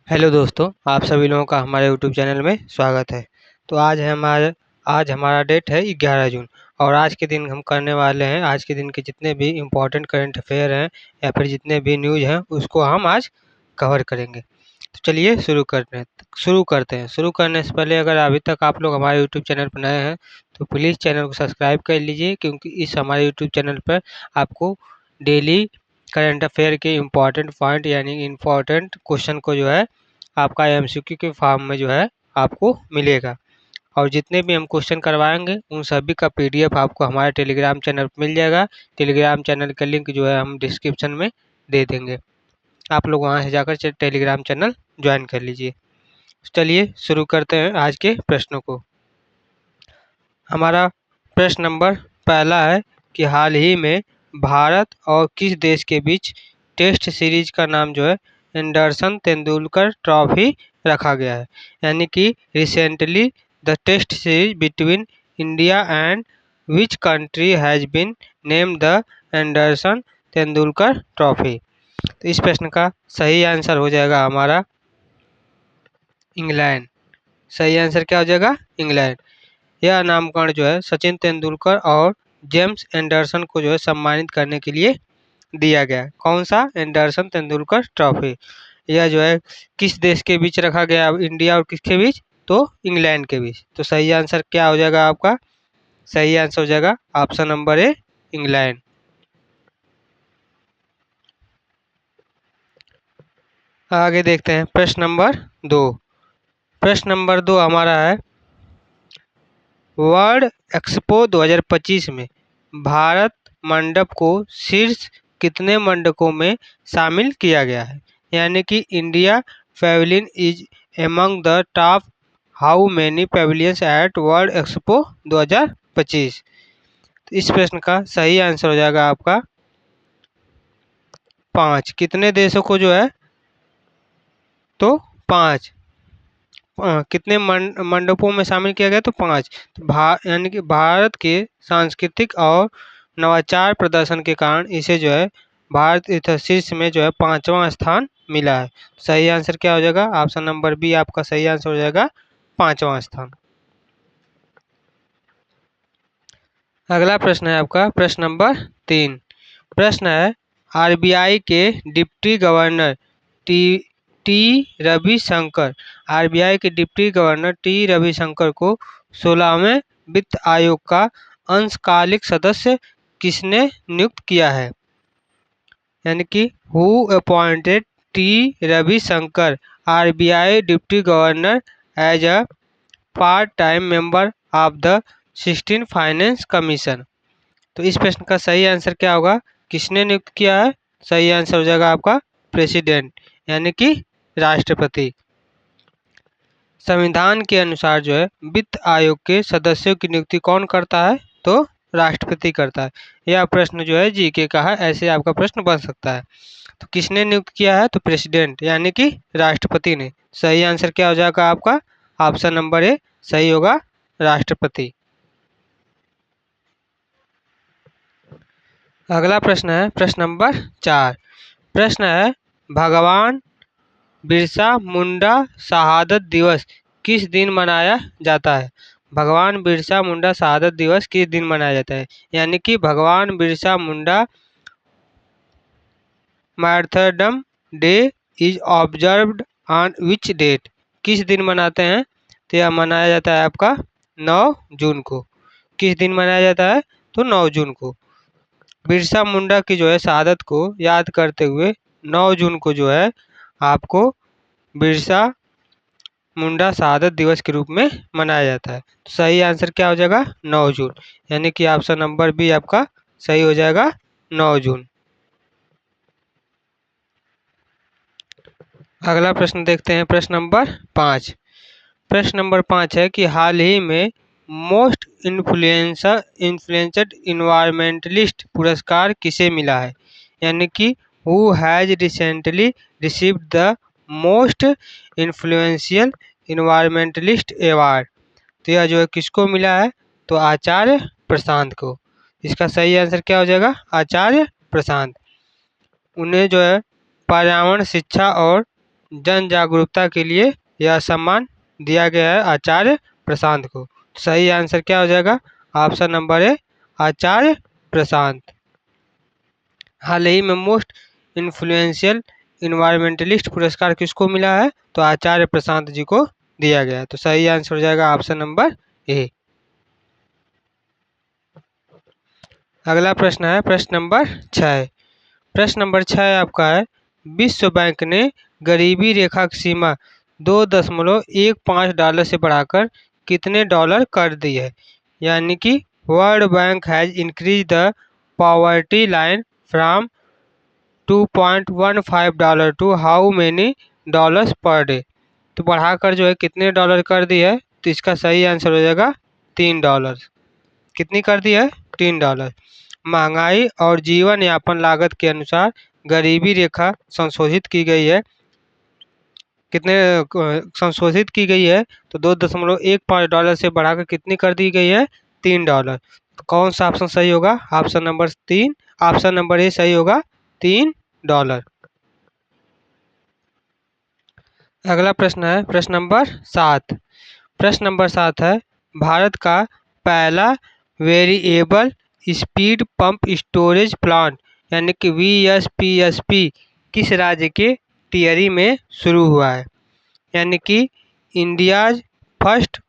Hello दोस्तों, आप सभी लोगों का हमारे यूट्यूब चैनल में स्वागत है। तो आज हमारा डेट है 11 जून और आज के दिन हम करने वाले हैं आज के दिन के जितने भी इम्पोर्टेंट करंट अफेयर हैं या फिर जितने भी न्यूज़ हैं उसको हम आज कवर करेंगे। तो चलिए शुरू करते हैं। शुरू करने से पहले अगर अभी तक आप लोग हमारे यूट्यूब चैनल पर नए हैं तो प्लीज़ चैनल को सब्सक्राइब कर लीजिए, क्योंकि इस हमारे यूट्यूब चैनल पर आपको डेली करंट अफेयर के इम्पॉर्टेंट पॉइंट यानी इम्पॉर्टेंट क्वेश्चन को जो है आपका एमसीक्यू के फॉर्म में जो है आपको मिलेगा। और जितने भी हम क्वेश्चन करवाएंगे उन सभी का पीडीएफ आपको हमारे टेलीग्राम चैनल पर मिल जाएगा। टेलीग्राम चैनल का लिंक जो है हम डिस्क्रिप्शन में दे देंगे, आप लोग वहां से जाकर टेलीग्राम चैनल ज्वाइन कर लीजिए। चलिए शुरू करते हैं आज के प्रश्नों को। हमारा प्रश्न नंबर पहला है कि हाल ही में भारत और किस देश के बीच टेस्ट सीरीज का नाम जो है एंडरसन तेंदुलकर ट्रॉफी रखा गया है। यानी कि recently the test series between India and which country has been name the Anderson Tendulkar trophy. तो इस प्रश्न का सही आंसर हो जाएगा हमारा इंग्लैंड। सही आंसर क्या हो जाएगा? इंग्लैंड। यह नामकरण जो है सचिन तेंदुलकर और जेम्स एंडरसन को जो है सम्मानित करने के लिए दिया गया। कौन सा? Anderson Tendulkar trophy. यह जो है किस देश के बीच रखा गया? इंडिया और किसके बीच? तो इंग्लैंड के बीच। तो सही आंसर क्या हो जाएगा आपका? सही आंसर हो जाएगा ऑप्शन नंबर ए, इंग्लैंड। आगे देखते हैं प्रश्न नंबर 2। प्रश्न नंबर 2 हमारा है वर्ल्ड एक्सपो 2025 में भारत मंडप को शीर्ष कितने मंडपों में शामिल किया गया है? यानी कि India pavilion is among the top how many pavilions at world expo 2025। तो इस प्रश्न का सही आंसर हो जाएगा आपका 5। कितने देशों को जो है? तो 5। कितने मंडपों में शामिल किया गया? तो 5। तो यानी कि भारत के सांस्कृतिक और नवाचार प्रदर्शन के कारण इसे जो है भारत इस शीर्ष में जो है 5वां स्थान मिला है। सही आंसर क्या हो जाएगा? ऑप्शन नंबर बी आपका सही आंसर हो जाएगा 5वां स्थान। अगला प्रश्न है आपका प्रश्न नंबर 3। प्रश्न है आरबीआई के deputy governor T T Ravishankar RBI के डिप्टी गवर्नर टी रविशंकर को 16वें वित्त आयोग का अंशकालिक सदस्य किसने नियुक्त किया है? यानी कि who appointed T Ravishankar RBI deputy governor as a part time member of the 16 finance commission. तो इस प्रश्न का सही आंसर क्या होगा? किसने नियुक्त किया है? सही आंसर हो जाएगा आपका प्रेसिडेंट, यानी कि राष्ट्रपति। संविधान के अनुसार जो है वित्त आयोग के सदस्यों की नियुक्ति कौन करता है? तो राष्ट्रपति करता है। यह प्रश्न जो है जीके का है, ऐसे आपका प्रश्न बन सकता है। तो किसने नियुक्त किया है? तो प्रेसिडेंट यानी कि राष्ट्रपति ने। सही आंसर क्या हो जाएगा आपका? ऑप्शन नंबर ए सही होगा, राष्ट्रपति। अगला प्रश्न है प्रश्न नंबर 4। प्रश्न है भगवान बिरसा मुंडा शहादत दिवस किस दिन मनाया जाता है? भगवान बिरसा मुंडा शहादत दिवस किस दिन मनाया जाता है? यानी कि भगवान Birsa Munda martyrdom day is observed on which date. किस दिन मनाते हैं? तो यह मनाया जाता है आपका 9 जून को। किस दिन मनाया जाता है? तो 9 जून को। बिरसा मुंडा की जो है शहादत को याद करते हुए 9 जून को जो है आपको बिरसा मुंडा शहादत दिवस के रूप में मनाया जाता है। तो सही आंसर क्या हो जाएगा? 9 जून, यानी कि ऑप्शन नंबर बी आपका सही हो जाएगा 9 जून। अगला प्रश्न देखते हैं प्रश्न नंबर 5। प्रश्न नंबर 5 है कि हाल ही में मोस्ट इन्फ्लुएंसड इन्वायरमेंटलिस्ट पुरस्कार किसे मिला है? यानी कि who has recently received the most influential environmentalist award. तो यह जो है किसको मिला है? तो आचार्य प्रशांत को। इसका सही आंसर क्या हो जाएगा? आचार्य प्रशांत। उन्हें जो है पर्यावरण शिक्षा और जन जागरूकता के लिए यह सम्मान दिया गया है आचार्य प्रशांत को। सही आंसर क्या हो जाएगा? ऑप्शन नंबर ए, आचार्य प्रशांत। हाल ही में मोस्ट इन्फ्लुएंशियल इन्वायरमेंटलिस्ट पुरस्कार किसको मिला है? तो आचार्य प्रशांत जी को दिया गया है। तो सही आंसर हो जाएगा ऑप्शन नंबर ए। अगला प्रश्न है प्रश्न नंबर 6। प्रश्न नंबर 6 आपका है, विश्व बैंक ने गरीबी रेखा की सीमा $2.15 से बढ़ाकर कितने डॉलर कर दी है? यानी कि world bank has increase the poverty line from $2.15 to how many dollars per day. तो बढ़ाकर जो है कितने डॉलर कर दी है? तो इसका सही आंसर हो जाएगा $3। कितनी कर दी है? $3। महंगाई और जीवन यापन लागत के अनुसार गरीबी रेखा संशोधित की गई है। कितने संशोधित की गई है? तो $2.15 से बढ़ाकर कितनी कर दी गई है? $3। तो कौन सा ऑप्शन सही होगा? Option number 3, option number A सही होगा, $3। अगला प्रश्न है प्रश्न नंबर 7। प्रश्न नंबर 7 है, भारत का पहला variable speed pump storage plant यानी कि VSPSP किस राज्य के टिहरी में शुरू हुआ है? यानी कि India's first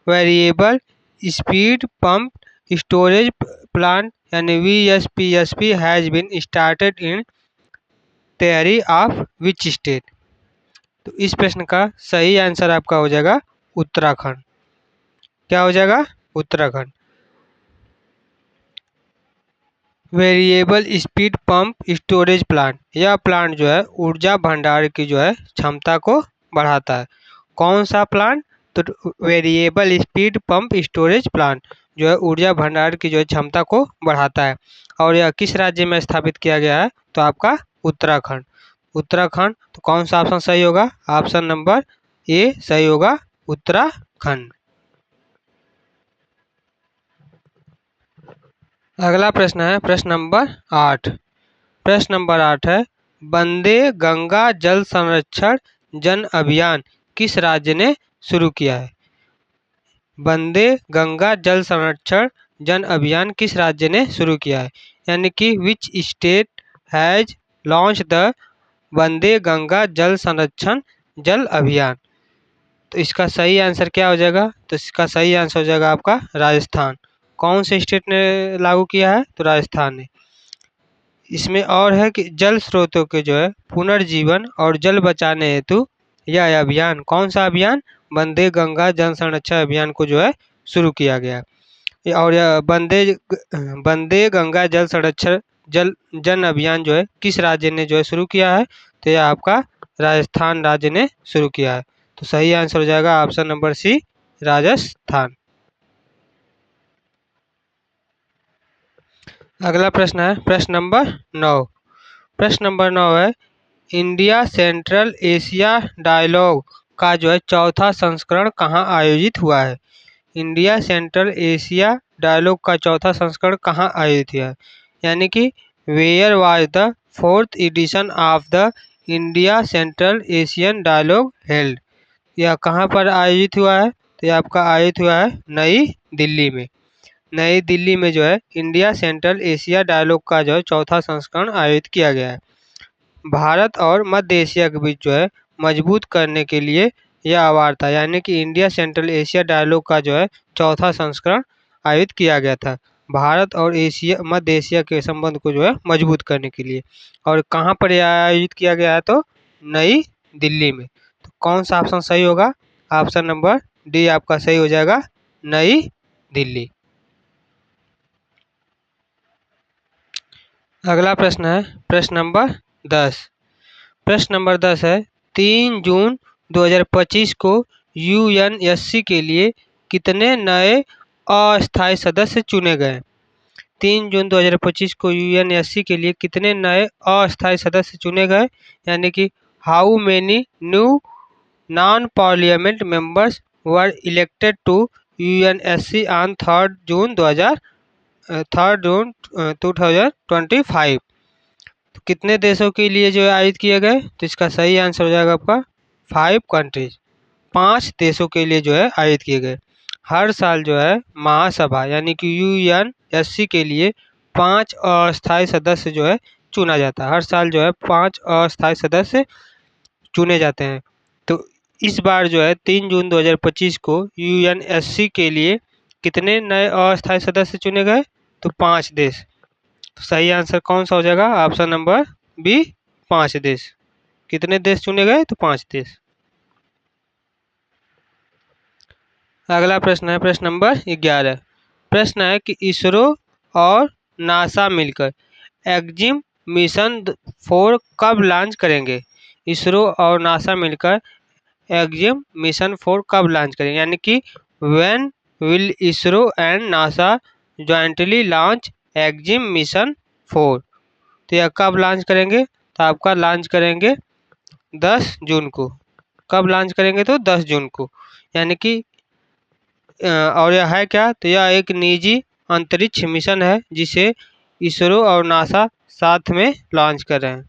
variable speed pump storage plant यानी VSPSP has been started in Tehri of which state? तो इस प्रश्न का सही आंसर आपका हो जाएगा उत्तराखंड। क्या हो जाएगा? Uttarakhand. Variable speed pump storage plant, यह प्लांट जो है ऊर्जा भंडार की जो है क्षमता को बढ़ाता है। कौन सा प्लांट? तो variable speed pump storage plant जो है ऊर्जा भंडार की जो है क्षमता को बढ़ाता है। और यह किस राज्य में स्थापित किया गया है? तो आपका उत्तराखंड। उत्तराखंड। तो कौन सा ऑप्शन सही होगा? ऑप्शन नंबर ए सही होगा, उत्तराखंड। अगला प्रश्न है प्रश्न नंबर 8। प्रश्न नंबर 8 है, वंदे गंगा जल संरक्षण जन अभियान किस राज्य ने शुरू किया है? वंदे गंगा जल संरक्षण जन अभियान किस राज्य ने शुरू किया है? यानी कि which state has launch the Vande Ganga Jal Sanrakshan जल अभियान? तो इसका सही आंसर क्या हो जाएगा? तो इसका सही आंसर हो जाएगा आपका राजस्थान। कौन से स्टेट ने लागू किया है? तो राजस्थान ने। इसमें और है कि जल स्रोतों के जो है पुनर्जीवन और जल बचाने हेतु यह अभियान, कौन सा अभियान? वंदे गंगा जल संरक्षण अभियान को जो है शुरू किया गया। और यह वंदे गंगा जल संरक्षण जन अभियान जो है किस राज्य ने जो है शुरू किया है? तो यह आपका राजस्थान राज्य ने शुरू किया है। तो सही आंसर हो जाएगा ऑप्शन नंबर सी, राजस्थान। अगला प्रश्न है प्रश्न नंबर 9। प्रश्न नंबर 9 है, इंडिया सेंट्रल एशिया डायलॉग का जो है चौथा संस्करण कहाँ आयोजित हुआ है? इंडिया सेंट्रल एशिया डायलॉग का चौथा संस्करण कहाँ आयोजित हुआ है? यानी कि where was the 4th edition of the India central Asian dialogue held? यह कहाँ पर आयोजित हुआ है? तो यह आपका आयोजित हुआ है नई दिल्ली में। नई दिल्ली में जो है इंडिया सेंट्रल एशिया डायलॉग का जो है चौथा संस्करण आयोजित किया गया है। भारत और मध्य एशिया के बीच जो है मजबूत करने के लिए यह वार्ता यानी कि इंडिया सेंट्रल एशिया डायलॉग का जो है चौथा संस्करण आयोजित किया गया था भारत और मध्य एशिया के संबंध को जो है मजबूत करने के लिए। और कहाँ पर यह आयोजित किया गया है? तो नई दिल्ली में। तो कौन सा ऑप्शन सही होगा? ऑप्शन नंबर डी आपका सही हो जाएगा, नई दिल्ली। अगला प्रश्न है प्रश्न नंबर 10। प्रश्न नंबर 10 है, 3 जून 2025 को यूएनएससी के लिए कितने नए अस्थायी सदस्य चुने गए? 3 जून 2025 को यूएनएससी के लिए कितने नए अस्थायी सदस्य चुने गए? यानी कि how many new non parliament members were elected to UNSC on 3 June 2025? तो कितने देशों के लिए जो है आयोजित किए गए? तो इसका सही आंसर हो जाएगा आपका 5 कंट्रीज, 5 देशों के लिए जो है आयोजित किए गए। हर साल जो है महासभा यानी कि यूएनएससी के लिए 5 अस्थायी सदस्य जो है चुना जाता है। हर साल जो है 5 अस्थायी सदस्य चुने जाते हैं। तो इस बार जो है 3 जून 2025 को यूएनएससी के लिए कितने नए अस्थायी सदस्य चुने गए? तो 5 देश। तो सही आंसर कौन सा हो जाएगा? ऑप्शन नंबर बी, 5 देश। कितने देश चुने गए? तो 5 देश। अगला प्रश्न है प्रश्न नंबर 11। प्रश्न है कि इसरो और नासा मिलकर एक्जिम मिशन 4 कब लॉन्च करेंगे? इसरो और नासा मिलकर एक्जिम मिशन 4 कब लॉन्च करेंगे, यानी कि when will ISRO and NASA jointly launch Axiom mission 4? तो यह कब लॉन्च करेंगे? तो आपका लॉन्च करेंगे 10 जून को। कब लॉन्च करेंगे? तो 10 जून को, यानी कि और यह है क्या? तो यह एक निजी अंतरिक्ष मिशन है जिसे इसरो और नासा साथ में लॉन्च कर रहे हैं।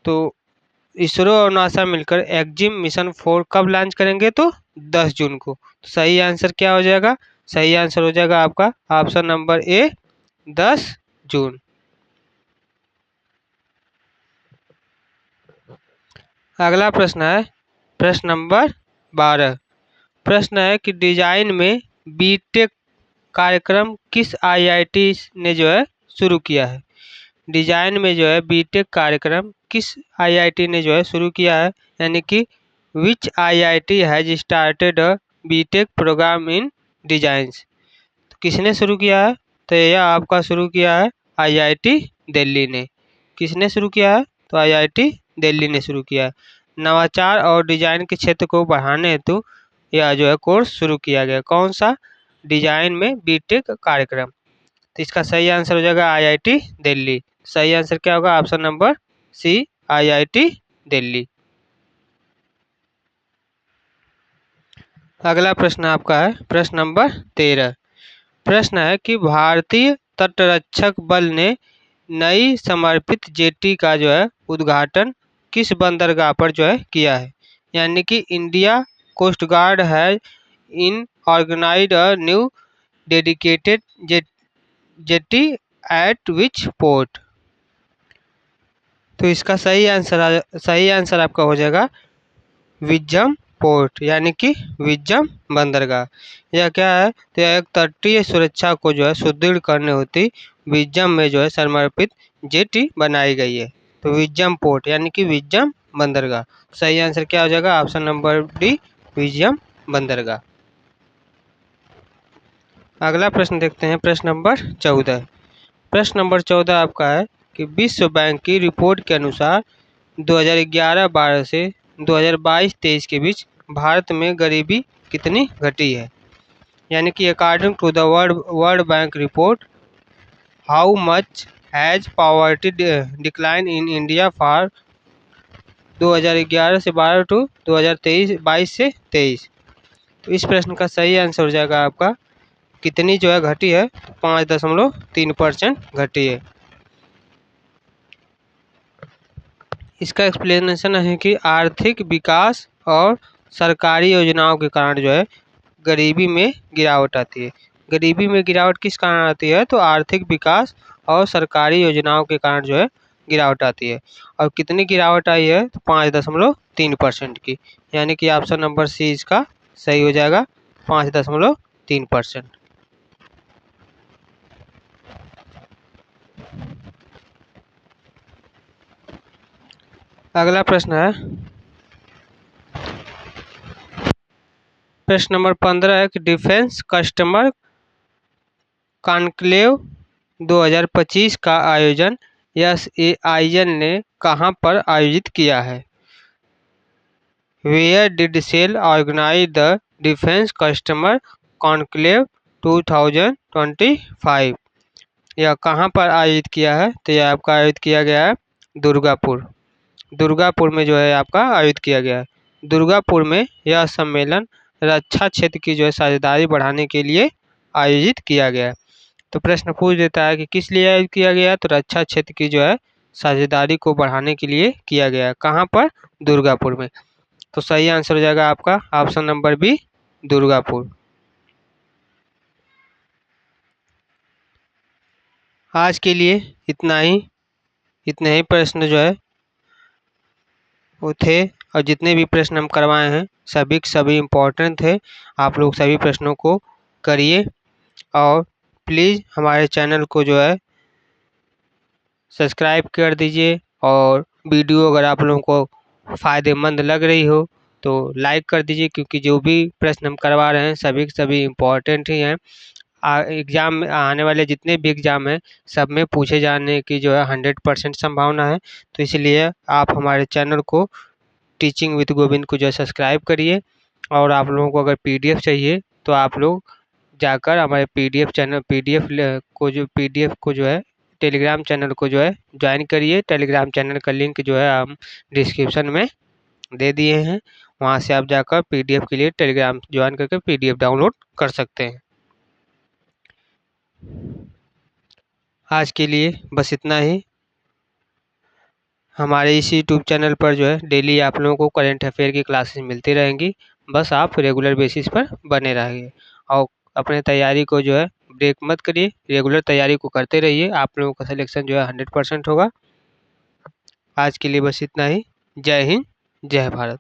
तो इसरो और नासा मिलकर एक्जिम मिशन 4 कब लॉन्च करेंगे? तो 10 जून को। तो सही आंसर क्या हो जाएगा? सही आंसर हो जाएगा आपका ऑप्शन नंबर ए, 10 जून। अगला प्रश्न है प्रश्न नंबर 12। प्रश्न है कि डिजाइन में बीटेक कार्यक्रम किस आईआईटी ने जो है शुरू किया है? डिजाइन में जो है बीटेक कार्यक्रम किस आईआईटी ने जो है शुरू किया है, यानी कि which IIT has started a BTech programme in designs? तो किसने शुरू किया है? तो यह आपका शुरू किया है आईआईटी दिल्ली ने। किसने शुरू किया है? तो आईआईटी दिल्ली ने शुरू किया है। नवाचार और डिजाइन के क्षेत्र को बढ़ाने हेतु यह जो है कोर्स शुरू किया गया। कौन सा? डिजाइन में बीटेक कार्यक्रम। तो इसका सही आंसर हो जाएगा आईआईटी दिल्ली। सही आंसर क्या होगा? Option number C, IIT Delhi. अगला प्रश्न आपका है प्रश्न नंबर 13। प्रश्न है कि भारतीय तटरक्षक बल ने नई समर्पित जेटी का जो है उद्घाटन किस बंदरगाह पर जो है किया है, यानी कि इंडिया कोस्ट गार्ड है in organised a new dedicated jetty at which port? तो इसका सही आंसर आपका हो जाएगा विजम पोर्ट, यानी कि विजम बंदरगाह। यह क्या है? तो यह एक तटीय सुरक्षा को जो है सुदृढ़ करने होती विजम में जो है समर्पित जेटी बनाई गई है। तो विजम पोर्ट यानी कि विजम बंदरगाह। सही आंसर क्या हो जाएगा? ऑप्शन नंबर डी, विजम बंदरगाह। अगला प्रश्न देखते हैं प्रश्न नंबर 14। प्रश्न नंबर 14 आपका है कि विश्व बैंक की रिपोर्ट के अनुसार 2011-12 से 2022-23 के बीच भारत में गरीबी कितनी घटी है, यानी कि according to the world bank report how much has poverty decline in India for 2011 से 12 टू 2022 से 23? तो इस प्रश्न का सही आंसर हो जाएगा आपका कितनी जो है घटी है? 5.3% घटी है। इसका एक्सप्लेनेशन है कि आर्थिक विकास और सरकारी योजनाओं के कारण जो है गरीबी में गिरावट आती है। गरीबी में गिरावट किस कारण आती है? तो आर्थिक विकास और सरकारी योजनाओं के कारण जो है गिरावट आती है। और कितनी गिरावट आई है? तो 5.3% की, यानी कि ऑप्शन नंबर सी इसका सही हो जाएगा, 5.3%। अगला प्रश्न है प्रश्न नंबर 15 है कि डिफेंस कस्टमर कॉन्क्लेव 2025 का आयोजन SAIN ने कहां पर आयोजित किया है? Where did SAIL organise the defence customer conclave 2025? यह कहां पर आयोजित किया है? तो यह आपका आयोजित किया गया है दुर्गापुर। दुर्गापुर में जो है आपका आयोजित किया गया है। दुर्गापुर में यह सम्मेलन रक्षा क्षेत्र की जो है साझेदारी बढ़ाने के लिए आयोजित किया गया है। तो प्रश्न पूछ देता है कि किस लिए आयोजित किया गया है? तो रक्षा क्षेत्र की जो है साझेदारी को बढ़ाने के लिए किया गया है। कहाँ पर? दुर्गापुर में। तो सही आंसर हो जाएगा आपका ऑप्शन नंबर बी, दुर्गापुर। आज के लिए इतना ही, इतने ही प्रश्न जो है वो थे, और जितने भी प्रश्न हम करवाए हैं सभी के सभी इम्पोर्टेंट थे। आप लोग सभी प्रश्नों को करिए, और प्लीज़ हमारे चैनल को जो है सब्सक्राइब कर दीजिए, और वीडियो अगर आप लोगों को फ़ायदेमंद लग रही हो तो लाइक कर दीजिए, क्योंकि जो भी प्रश्न हम करवा रहे हैं सभी के सभी इम्पोर्टेंट ही हैं। एग्ज़ाम में आने वाले जितने भी एग्ज़ाम हैं सब में पूछे जाने की जो है 100% संभावना है। तो इसलिए आप हमारे चैनल को टीचिंग विद गोविंद को जो है सब्सक्राइब करिए, और आप लोगों को अगर पीडीएफ चाहिए तो आप लोग जाकर हमारे पीडीएफ चैनल पीडीएफ को जो है टेलीग्राम चैनल को जो है ज्वाइन करिए। टेलीग्राम चैनल का लिंक जो है हम डिस्क्रिप्शन में दे दिए हैं, वहाँ से आप जाकर पीडीएफ के लिए टेलीग्राम ज्वाइन करके पीडीएफ डाउनलोड कर सकते हैं। आज के लिए बस इतना ही। हमारे इस यूट्यूब चैनल पर जो है डेली आप लोगों को करंट अफेयर की क्लासेस मिलती रहेंगी, बस आप रेगुलर बेसिस पर बने रहिए, और अपने तैयारी को जो है ब्रेक मत करिए, रेगुलर तैयारी को करते रहिए, आप लोगों का सिलेक्शन जो है 100% होगा। आज के लिए बस इतना ही। जय हिंद, जय भारत।